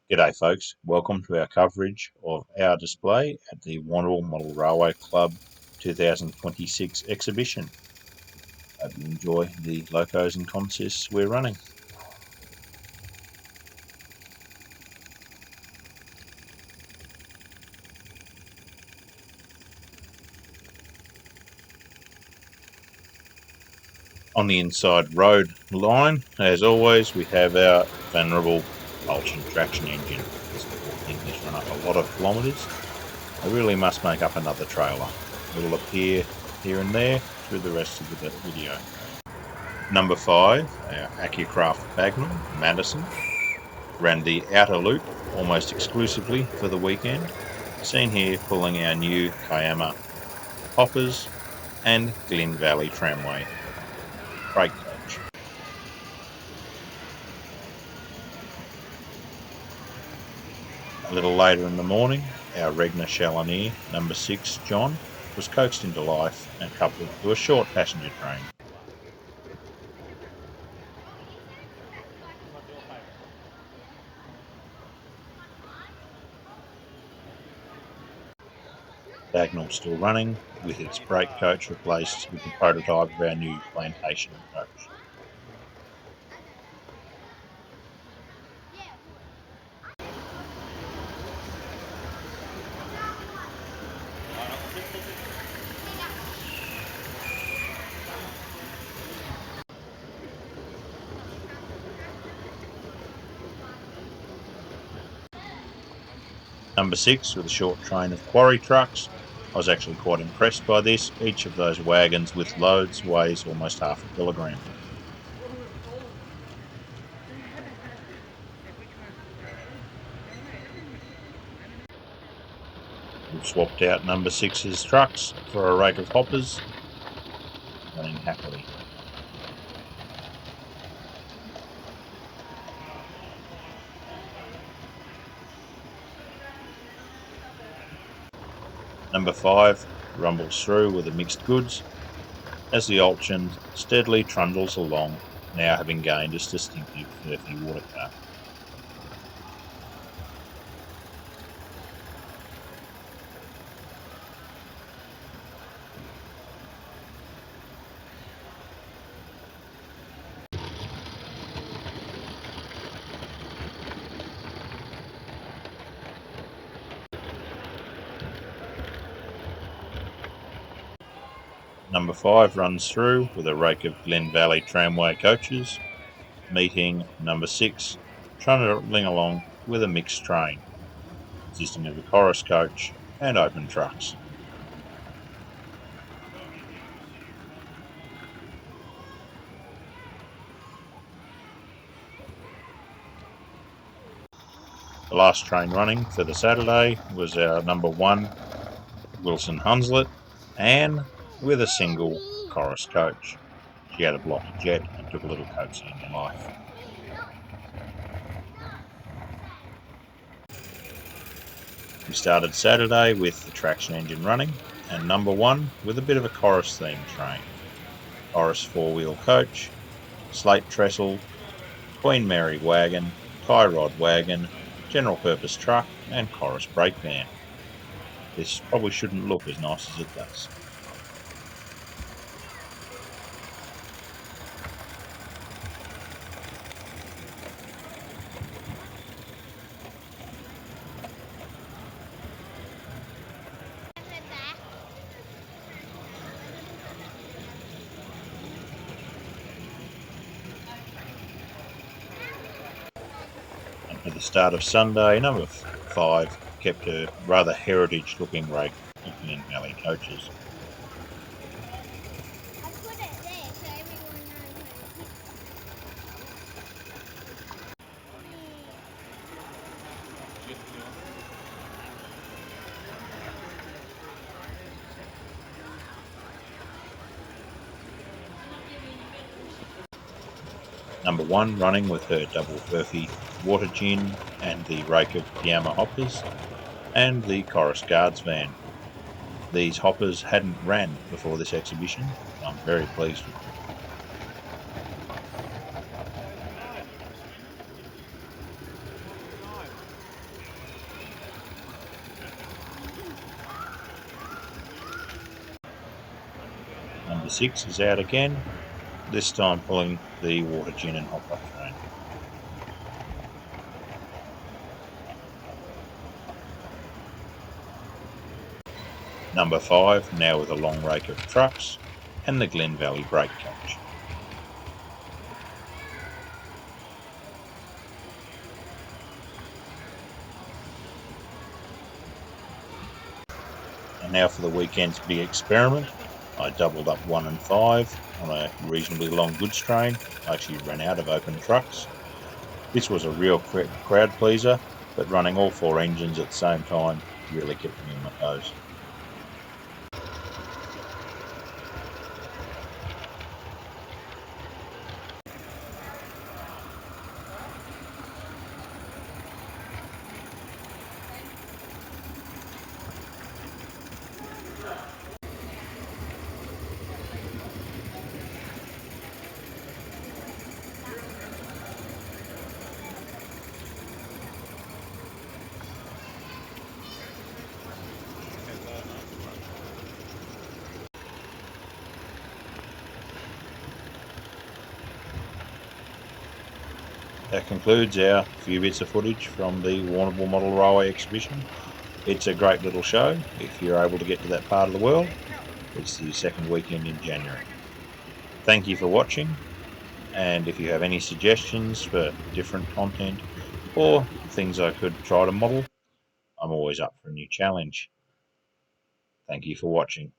G'day folks, welcome to our coverage of our display at the Warrnambool Model Railway Club 2026 exhibition. Hope you enjoy the locos and contests we're running. On the inside road line, as always, we have our venerable Ultion traction engine. This thing has run up a lot of kilometres. I really must make up another trailer. It will appear here and there through the rest of the video. Number 5, our AccuCraft Magnum, Madison, ran the outer loop almost exclusively for the weekend. Seen here pulling our new Kiama hoppers and Glen Valley Tramway freight coach. A little later in the morning, our Regner Challoner number 6 John was coaxed into life and coupled to a short passenger train. Dagnall still running, with its brake coach replaced with the prototype of our new plantation coach. Number 6 with a short train of quarry trucks. I was actually quite impressed by this. Each of those wagons with loads weighs almost half a kilogram. We've swapped out number 6's trucks for a rake of hoppers, running happily. Number 5 rumbles through with the mixed goods as the Ultion steadily trundles along, now having gained its distinctive earthy water car. Number 5 runs through with a rake of Glen Valley Tramway coaches, meeting number 6 trundling along with a mixed train, consisting of a chorus coach and open trucks. The last train running for the Saturday was our number 1 Wilson Hunslet, Anne, with a single chorus coach. She had a blocky jet and took a little coaxing in life. We started Saturday with the traction engine running and number 1 with a bit of a chorus themed train. Chorus 4-wheel coach, slate trestle, Queen Mary wagon, tie rod wagon, general purpose truck and chorus brake van. This probably shouldn't look as nice as it does. At the start of Sunday, number 5 kept a rather heritage-looking rake of Glen Valley coaches. Number 1 running with her double earthy water gin and the rake of Kiama hoppers and the chorus guards van. These hoppers hadn't ran before this exhibition. I'm very pleased with them. The 6 is out again, this time pulling the water gin and hopper train. Number 5 now with a long rake of trucks and the Glen Valley brake coach. And now for the weekend's big experiment. I doubled up 1 and 5 on a reasonably long goods train. I actually ran out of open trucks. This was a real crowd pleaser, but running all 4 engines at the same time really kept me on my toes. That concludes our few bits of footage from the Warrnambool Model Railway exhibition. It's a great little show if you're able to get to that part of the world. It's the second weekend in January. Thank you for watching, and if you have any suggestions for different content or things I could try to model, I'm always up for a new challenge. Thank you for watching.